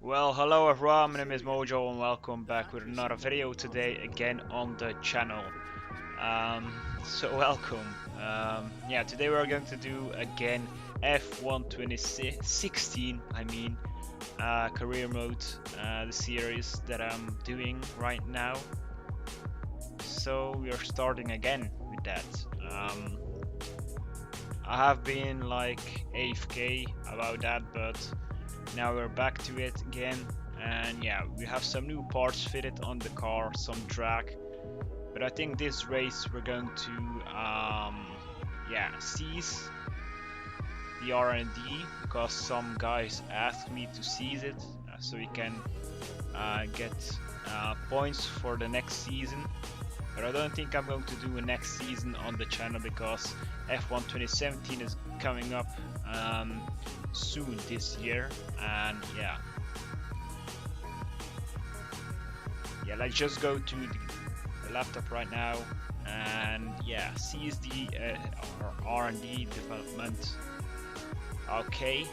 Well, hello everyone, my name is MoewJoew and welcome back with another video today again on the channel. Welcome. Yeah, today we're going to do again F1 2016, career mode, the series that I'm doing right now. So we are starting again with that. I have been like AFK about that, but now we're back to it again, and yeah, we have some new parts fitted on the car, some drag, but I think this race we're going to seize the R&D because some guys asked me to seize it so we can get points for the next season. But I don't think I'm going to do a next season on the channel because F1 2017 is coming up soon this year, and yeah, let's just go to the laptop right now and yeah, seize the R&D development. Okay.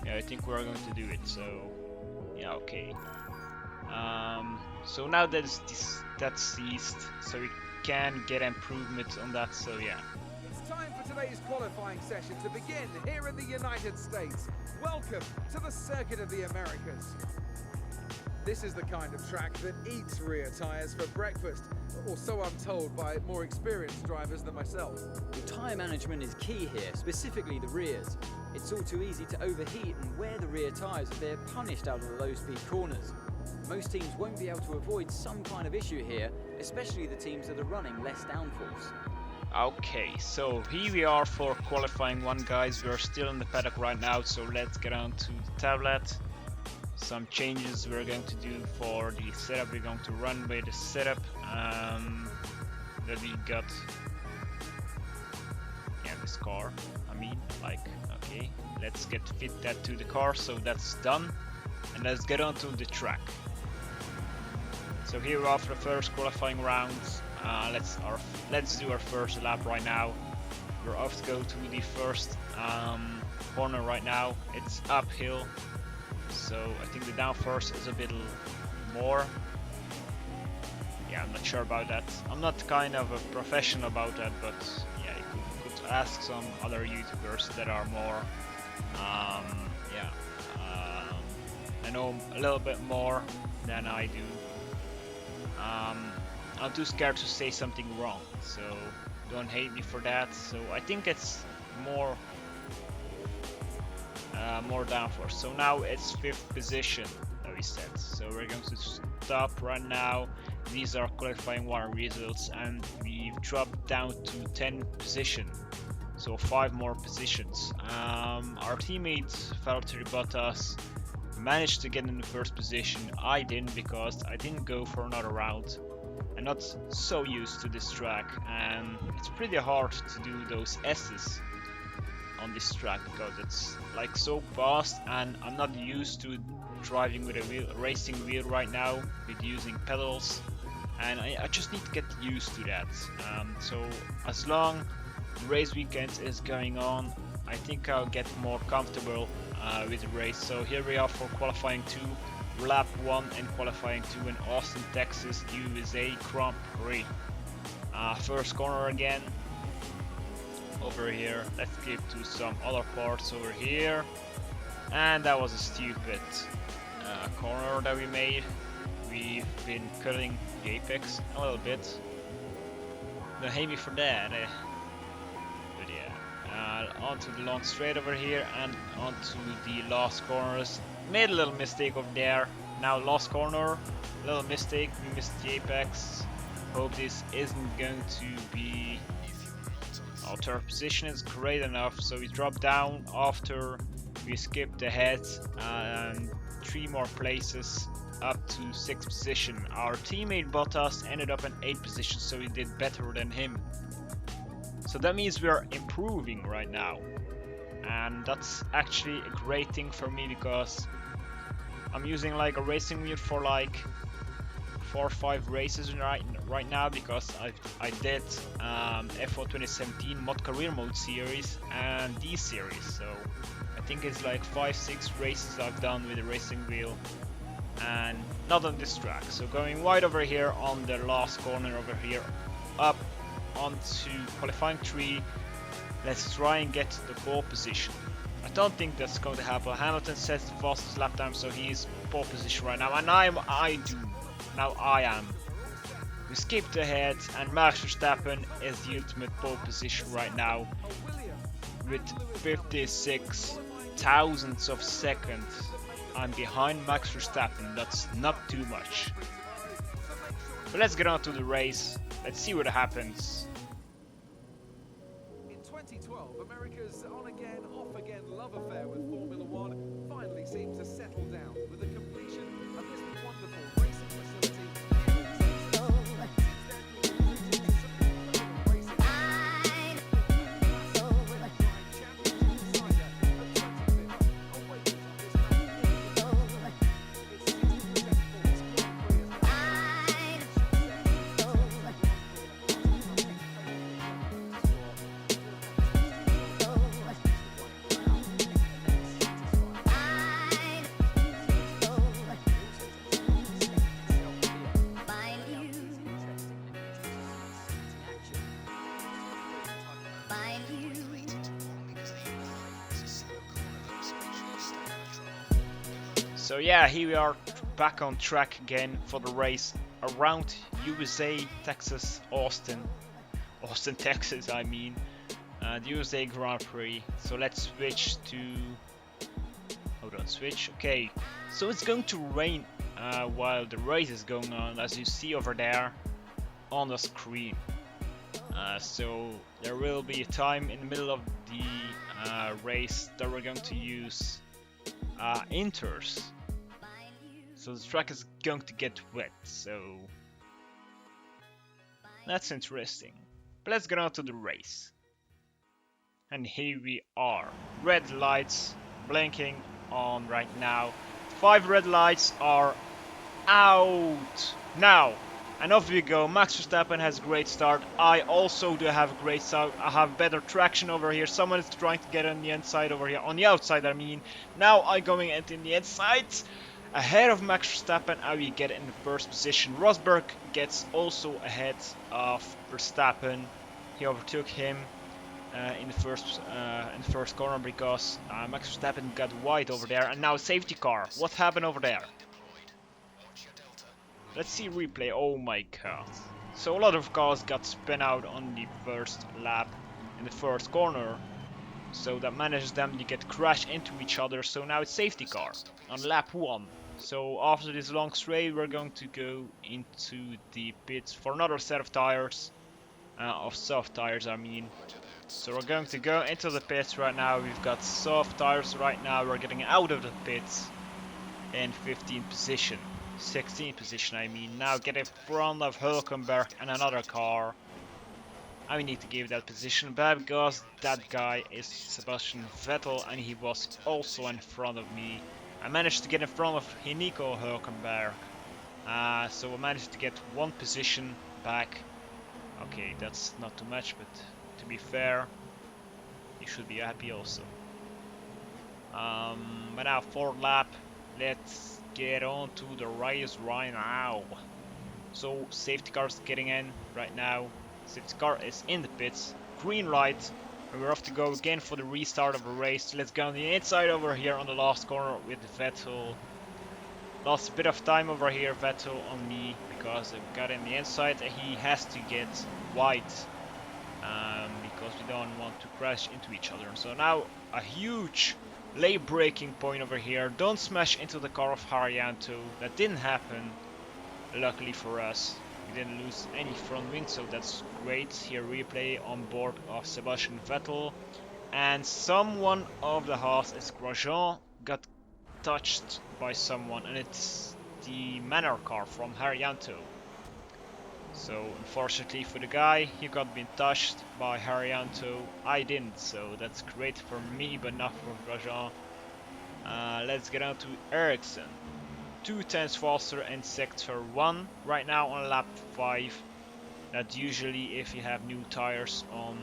Yeah, I think we're going to do it, so yeah, okay. So now that's seized, so we can get improvements on that, so yeah. It's time for today's qualifying session to begin here in the United States. Welcome to the Circuit of the Americas. This is the kind of track that eats rear tyres for breakfast, or so I'm told by more experienced drivers than myself. The tyre management is key here, specifically the rears. It's all too easy to overheat and wear the rear tyres if they're punished out of the low-speed corners. Most teams won't be able to avoid some kind of issue here, especially the teams that are running less downforce. Okay, so here we are for qualifying one, guys. We're still in the paddock right now, so let's get on to the tablet. Some changes we're going to do for the setup. We're going to run with the setup that we got. Yeah, this car. Okay, let's fit that to the car. So that's done, and let's get on to the track. So here we are for the first qualifying rounds. Let's do our first lap right now. We're off to go to the first corner right now. It's uphill, so I think the downforce is a bit more. Yeah, I'm not sure about that. I'm not kind of a professional about that, but yeah, you could ask some other YouTubers that are more, I know a little bit more than I do. I'm too scared to say something wrong, so don't hate me for that. So I think it's more downforce. So now it's 5th position that we set. So we're going to stop right now. These are qualifying 1 results, and we've dropped down to 10th position. So 5 more positions. Our teammate Valtteri Bottas managed to get in the 1st position. I didn't because I didn't go for another round. I'm not so used to this track, and it's pretty hard to do those S's on this track because it's like so fast, and I'm not used to driving with a racing wheel right now with using pedals, and I just need to get used to that. So as long the race weekend is going on, I think I'll get more comfortable with the race. So here we are for qualifying 2, lap 1 and qualifying 2 in Austin, Texas, USA Grand Prix. First corner again over here. Let's skip to some other parts over here, and that was a stupid corner that we made. We've been cutting the apex a little bit. Don't hate me for that. But yeah, onto the long straight over here and onto the last corners. Made a little mistake over there. Now last corner, little mistake. We missed the apex. Hope this isn't going to be. Our 3rd position is great enough, so we drop down after we skipped ahead and 3 more places up to 6th position. Our teammate Bottas ended up in 8th position, so we did better than him. So that means we are improving right now, and that's actually a great thing for me because I'm using like a racing wheel for 4 or 5 races right now, because I did F1 2017 mod career mode series and D series, so I think it's like 5-6 races I've done with the racing wheel, and not on this track. So going wide over here on the last corner over here, up onto qualifying 3. Let's try and get the pole position. I don't think that's going to happen. Hamilton sets the fastest lap time, so he's pole position right now, and I am. We skipped ahead, and Max Verstappen is the ultimate pole position right now with 56 thousandths of seconds. I'm behind Max Verstappen. That's not too much. But let's get on to the race. Let's see what happens. In 2012, America's on-again, off-again love affair with Formula One finally seemed to settle down with the completion of this wonderful racing facility. So yeah, here we are back on track again for the race around USA, Texas, Austin, Texas I mean, the USA Grand Prix. So let's switch to, hold on, switch, okay. So it's going to rain while the race is going on, as you see over there on the screen. So there will be a time in the middle of the race that we're going to use inters. So the track is going to get wet, so that's interesting. But let's get on to the race. And here we are. Red lights blinking on right now. 5 red lights are out now. And off we go. Max Verstappen has a great start. I also do have a great start. I have better traction over here. Someone is trying to get on the inside over here. On the outside, I mean. Now I'm going in the inside. Ahead of Max Verstappen, I will get in the first position. Rosberg gets also ahead of Verstappen. He overtook him in the first corner because Max Verstappen got wide over there. And now safety car. What happened over there? Let's see replay. Oh my god. So a lot of cars got spun out on the first lap in the first corner. So that manages them to get crashed into each other. So now it's safety car on lap 1. So after this long straight, we're going to go into the pits for another set of tires, of soft tires I mean. So we're going to go into the pits right now. We've got soft tires right now. We're getting out of the pits in 15th position, 16th position I mean. Now get in front of Hülkenberg and another car. I need to give that position back because that guy is Sebastian Vettel and he was also in front of me. I managed to get in front of Nico Hülkenberg, so I managed to get 1 position back. Okay, that's not too much, but to be fair, you should be happy also. But now 4th lap, let's get on to the race right now. So safety car is getting in right now. Safety car is in the pits. Green light. We're off to go again for the restart of the race. Let's go on the inside over here on the last corner with Vettel. Lost a bit of time over here, Vettel on me, because I got in the inside and he has to get wide. Because we don't want to crash into each other. So now a huge late braking point over here. Don't smash into the car of Haryanto. That didn't happen, luckily for us. We didn't lose any front wing, so that's great. Here replay on board of Sebastian Vettel. And someone of the Haas is Grosjean got touched by someone, and it's the Manor car from Haryanto. So unfortunately for the guy, he got been touched by Haryanto. I didn't, so that's great for me, but not for Grosjean. Let's get on to Ericsson. 2/10 faster in sector 1 right now on lap 5. That usually if you have new tires on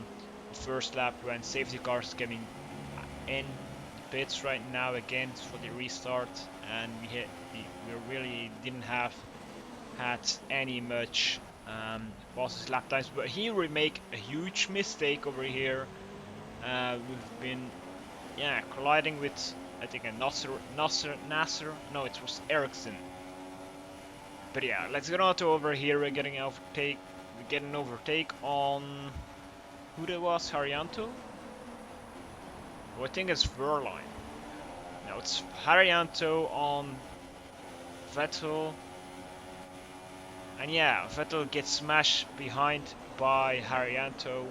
the first lap when safety cars coming in pits right now again for the restart, and we really didn't have had any much fastest lap times, but here we make a huge mistake over here. We've been colliding with, I think, a Nasser, no, it was Ericsson. But yeah, let's get on to over here. We're getting an overtake on who that was, Haryanto? Oh, I think it's Verline. No, it's Haryanto on Vettel. And yeah, Vettel gets smashed behind by Haryanto.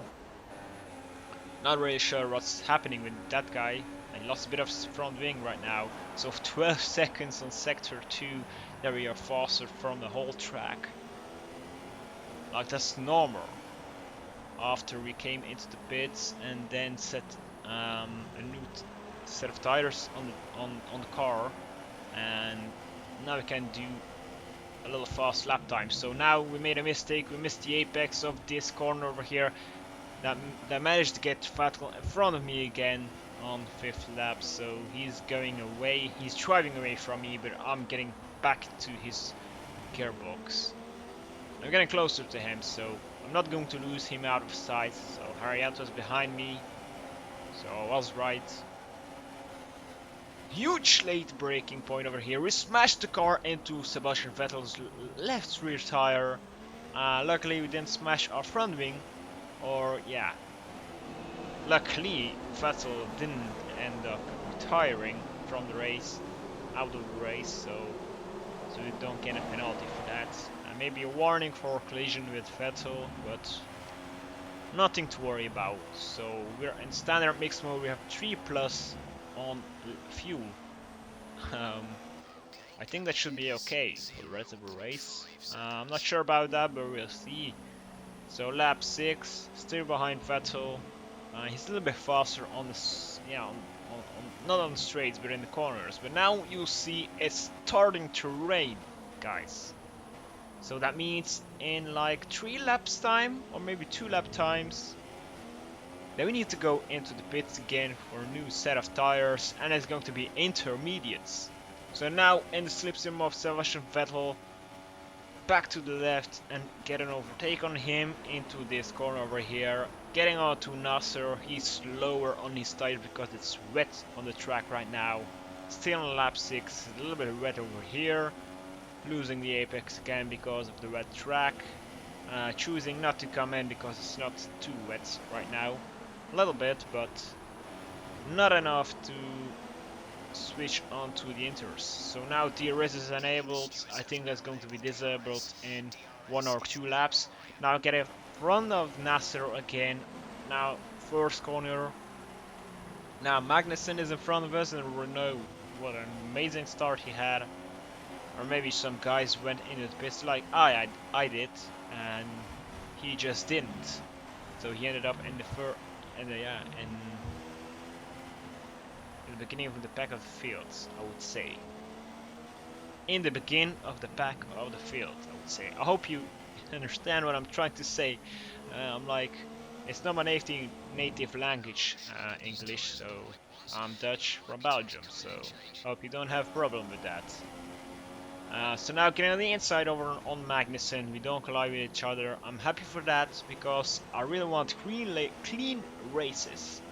Not really sure what's happening with that guy. He lost a bit of front wing right now. So 12 seconds on sector 2. There we are faster from the whole track. Like that's normal. After we came into the pits and then set a new set of tires on the car, and now we can do a little fast lap time. So now we made a mistake. We missed the apex of this corner over here. That managed to get Vettel in front of me again on the 5th lap. So he's going away. He's driving away from me, but I'm getting back to his gearbox. I'm getting closer to him, so I'm not going to lose him out of sight. So Haryanto's behind me. So I was right. Huge late braking point over here. We smashed the car into Sebastian Vettel's left rear tire. Luckily we didn't smash our front wing. Or yeah. Luckily Vettel didn't end up retiring from the race. Out of the race. So we don't get a penalty for that. Maybe a warning for collision with Vettel. But nothing to worry about. So we're in standard mixed mode. We have 3+ on fuel. I think that should be okay for the rest of the race. I'm not sure about that, but we'll see. So lap 6, still behind Vettel. He's a little bit faster on the not on the straights, but in the corners. But now you see it's starting to rain, guys. So that means in like 3 laps time, or maybe 2 lap times, then we need to go into the pits again for a new set of tires, and it's going to be intermediates. So now in the slipstream of Sebastian Vettel, back to the left and get an overtake on him into this corner over here. Getting on to Nasser, he's slower on his tires because it's wet on the track right now. Still on lap 6, a little bit wet over here. Losing the apex again because of the wet track. Choosing not to come in because it's not too wet right now. A little bit, but not enough to switch on to the inters. So now DRS is enabled. I think that's going to be disabled in 1 or 2 laps. Now get in front of Nasser again. Now first corner. Now Magnussen is in front of us, and Renault, what an amazing start he had. Or maybe some guys went into the pits like I did, and he just didn't. So he ended up in the in the beginning of the pack of the fields, I would say. In the beginning of the pack of the field, I would say. I hope you understand what I'm trying to say. I'm like, it's not my native language, English, so I'm Dutch from Belgium, so I hope you don't have a problem with that. So now getting on the inside over on Magnussen, we don't collide with each other. I'm happy for that because I really want clean races.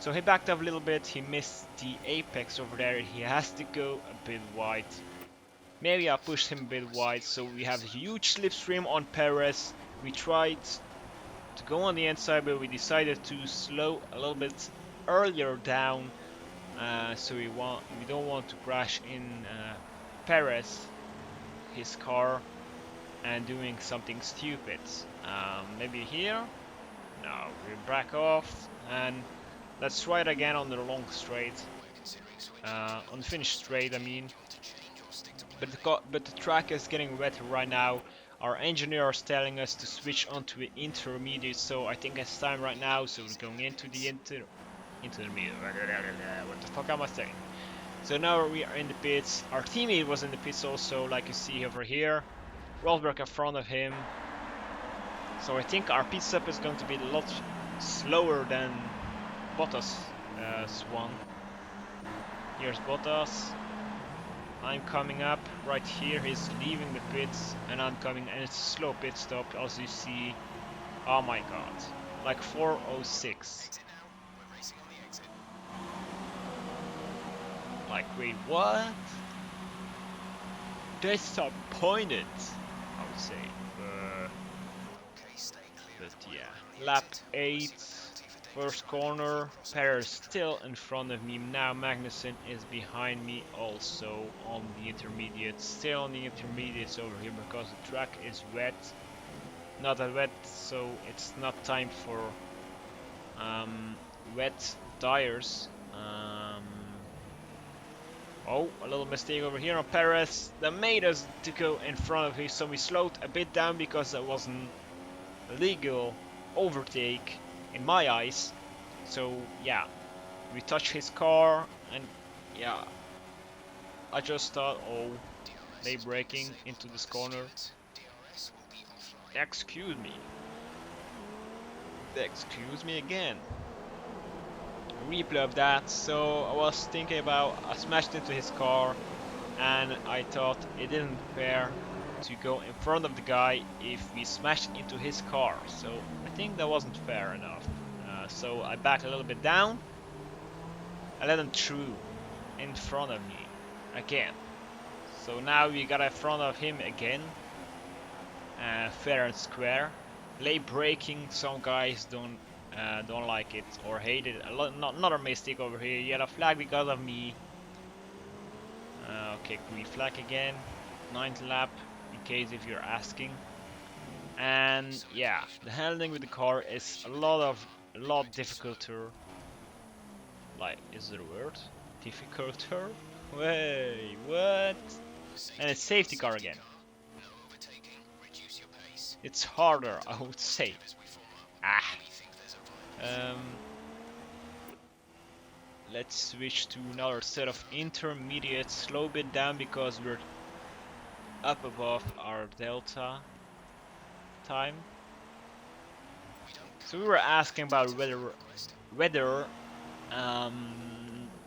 So he backed up a little bit, he missed the apex over there, he has to go a bit wide. Maybe I pushed him a bit wide, so we have a huge slipstream on Perez. We tried to go on the inside, but we decided to slow a little bit earlier down. So we don't want to crash in Perez, his car, and doing something stupid. Maybe here? No, we back off and let's try it again on the long straight. On the finish straight, I mean. But the track is getting wet right now. Our engineer is telling us to switch onto the intermediate, so I think it's time right now. So we're going into the intermediate. What the fuck am I saying? So now we are in the pits. Our teammate was in the pits also, like you see over here. Rosberg in front of him. So I think our pit stop is going to be a lot slower than Bottas' one. Here's Bottas. I'm coming up right here. He's leaving the pits, and I'm coming, and it's a slow pit stop, as you see. Oh my god, like 4:06. Like, wait, what? Disappointed, I would say. But yeah, lap 8, first corner. Perez still in front of me. Now Magnussen is behind me also on the intermediate. Still on the intermediates over here because the track is wet. Not that wet, so it's not time for wet tires. Oh, a little mistake over here on Perez. That made us to go in front of him, so we slowed a bit down because that wasn't legal overtake in my eyes. So yeah, we touched his car, and yeah, I just thought, oh, they braking into this corner. Excuse me. Excuse me again. Replay of that. So I was thinking about, I smashed into his car, and I thought it didn't fair to go in front of the guy if we smashed into his car. So I think that wasn't fair enough. So I backed a little bit down. I let him through in front of me again. So now we got in front of him again. Fair and square. Late braking, some guys don't like it or hate it. Another mistake over here. Yellow flag because of me. Okay, green flag again. 9th lap, in case if you're asking. And yeah, the handling with the car is a lot difficulter. Like, is there a word? Difficulter? Wait, what? And it's safety car again. It's harder, I would say. Let's switch to another set of intermediates. Slow bit down because we're up above our delta time. So we were asking about weather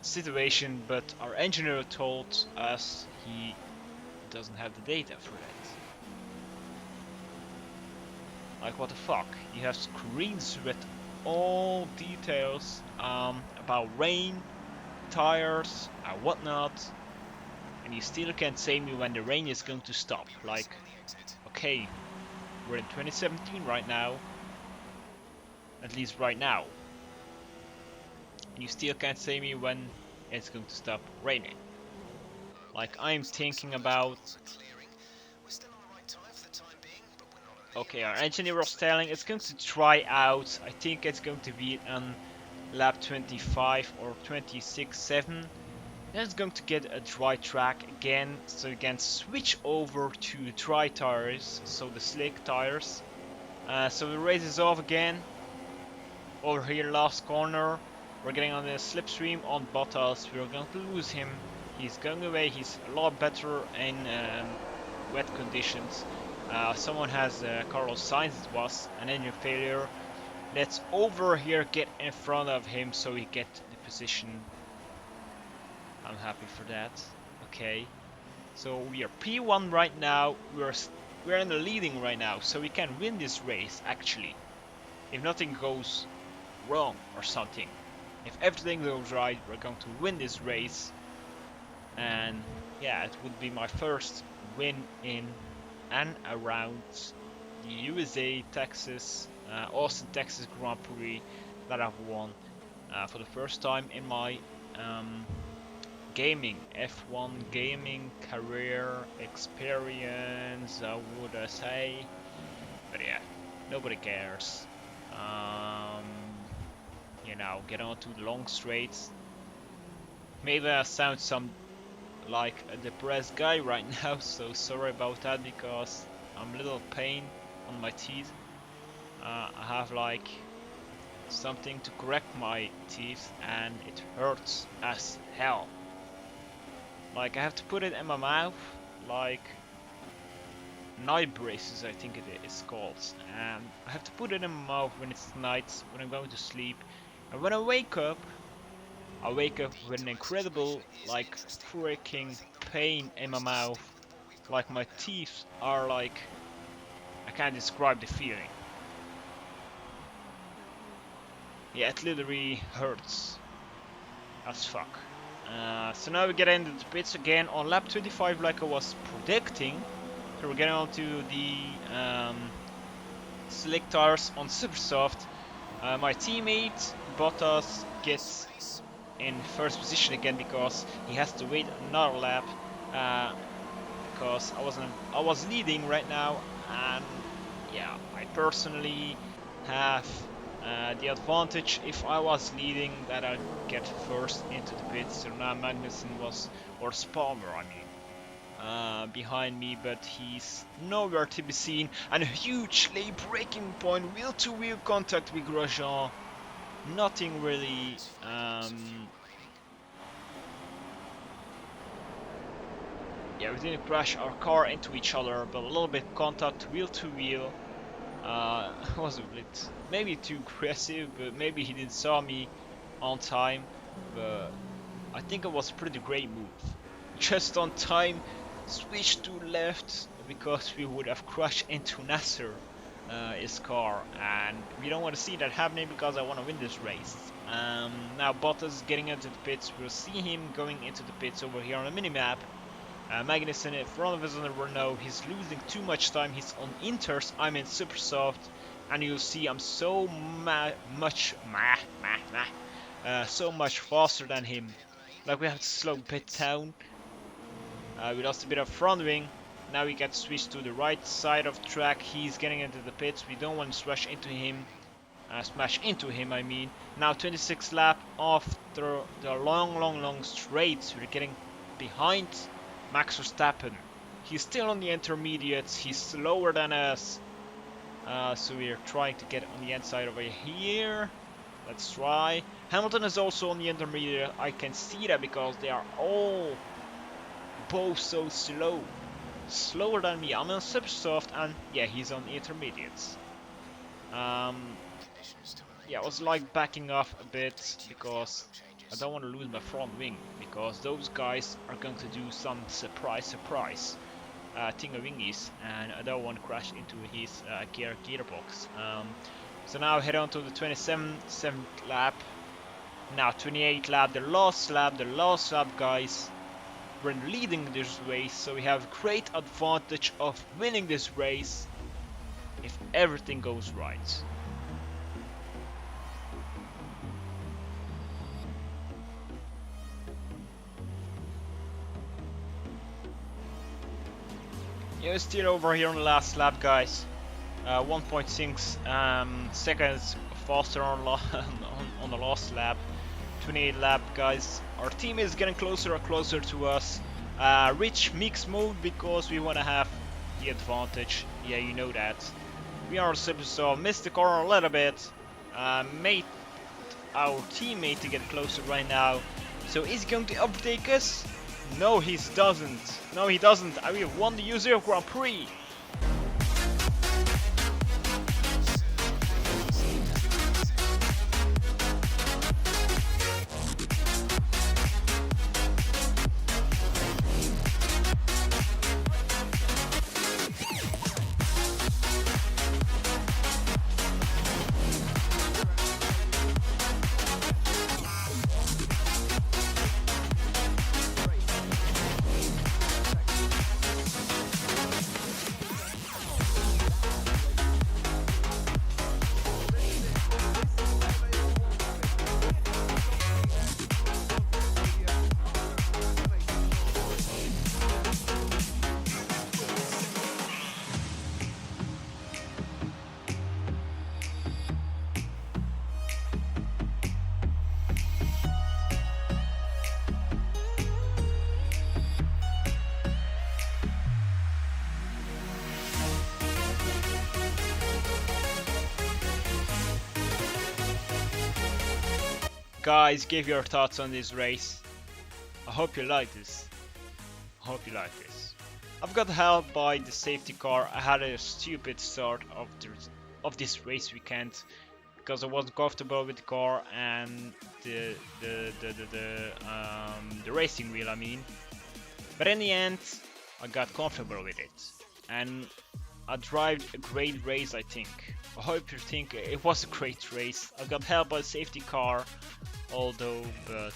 situation, but our engineer told us he doesn't have the data for that. Like, what the fuck? You have screens with all details about rain, tires, and whatnot, and you still can't say me when the rain is going to stop. Like, okay, we're in 2017 right now, at least right now, and you still can't say me when it's going to stop raining. Like, I'm thinking about. Okay, our engineer was telling it's going to try out. I think it's going to be on lap 25 or 26-7. Then it's going to get a dry track again, so you can switch over to dry tires, so the slick tires. So the race is off again. Over here, last corner. We're getting on the slipstream on Bottas. We're going to lose him. He's going away. He's a lot better in wet conditions. Someone has Carlos Sainz, it was an engine failure. Let's over here get in front of him so we get the position. I'm happy for that. Okay, so we are P1 right now. We're in the leading right now, so we can win this race actually. If nothing goes wrong or something, if everything goes right, we're going to win this race. And yeah, it would be my first win in and around the USA, Texas, Austin, Texas Grand Prix that I've won for the first time in my gaming, F1 gaming career experience, I would say. But yeah, nobody cares. You know, get on to the long straights. Maybe I sound like a depressed guy right now, so sorry about that because I'm a little pain on my teeth. I have like something to correct my teeth and it hurts as hell. Like I have to put it in my mouth, like night braces I think it is called, and I have to put it in my mouth when it's night, when I'm going to sleep, and when I wake up with an incredible like freaking pain in my mouth, like my teeth are like, I can't describe the feeling. Yeah, it literally hurts as fuck. So now we get into the pits again on lap 25 like I was predicting. So we're getting on to the slick tires on super soft. My teammate Bottas gets in first position again because he has to wait another lap, because I was leading right now, and yeah, I personally have the advantage if I was leading that I'd get first into the pits. So now Magnussen was, or Spalmer I mean, behind me, but he's nowhere to be seen, and a huge late braking point, wheel to wheel contact with Grosjean. Nothing really yeah, we didn't crash our car into each other, but a little bit contact wheel to wheel. Was a bit maybe too aggressive, but maybe he didn't saw me on time, but I think it was a pretty great move. Just on time, switch to left because we would have crashed into Nasser, his car, and we don't want to see that happening because I want to win this race. Now Bottas getting into the pits. We'll see him going into the pits over here on the minimap. Magnussen in front of us on the Renault. He's losing too much time. He's on inters. I'm in super soft, and you'll see I'm so so much faster than him. Like we have to slow pit down. We lost a bit of front wing. Now we get switched to the right side of the track. He's getting into the pits. We don't want to smash into him. I mean. Now 26th lap after the long straights. We're getting behind Max Verstappen. He's still on the intermediates. He's slower than us. So we're trying to get on the inside over here. Let's try. Hamilton is also on the intermediate. I can see that because they are all both so slow. Slower than me. I'm on super soft, and yeah, he's on the intermediates. Yeah, I was like backing off a bit because I don't want to lose my front wing, because those guys are going to do some surprise thingamingis, and I don't want to crash into his gearbox. So now head on to the 27th lap. Now 28th lap, the last lap, guys. We're leading this race, so we have great advantage of winning this race if everything goes right. Yeah, still over here on the last lap, guys. 1.6 seconds faster on the last lap. 28th lap, guys. Our team is getting closer and closer to us. Reach mixed mode because we want to have the advantage. Yeah, you know that. We are super so missed the car a little bit. Made our teammate to get closer right now. So is he going to overtake us? No, he doesn't. No, he doesn't. We have won the U0 Grand Prix. Guys, give your thoughts on this race. I hope you like this. Hope you like this. I've got help by the safety car. I had a stupid start of this race weekend because I wasn't comfortable with the car and the racing wheel, I mean. But in the end, I got comfortable with it, and I drove a great race, I think. I hope you think it was a great race. I got help by the safety car, although, but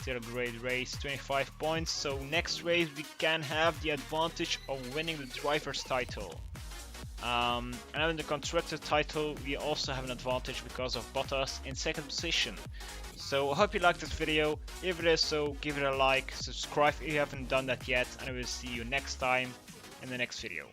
still a great race. 25 points. So next race we can have the advantage of winning the driver's title. And having the constructor title, we also have an advantage because of Bottas in second position. So I hope you liked this video. If it is so, give it a like, subscribe if you haven't done that yet, and I will see you next time in the next video.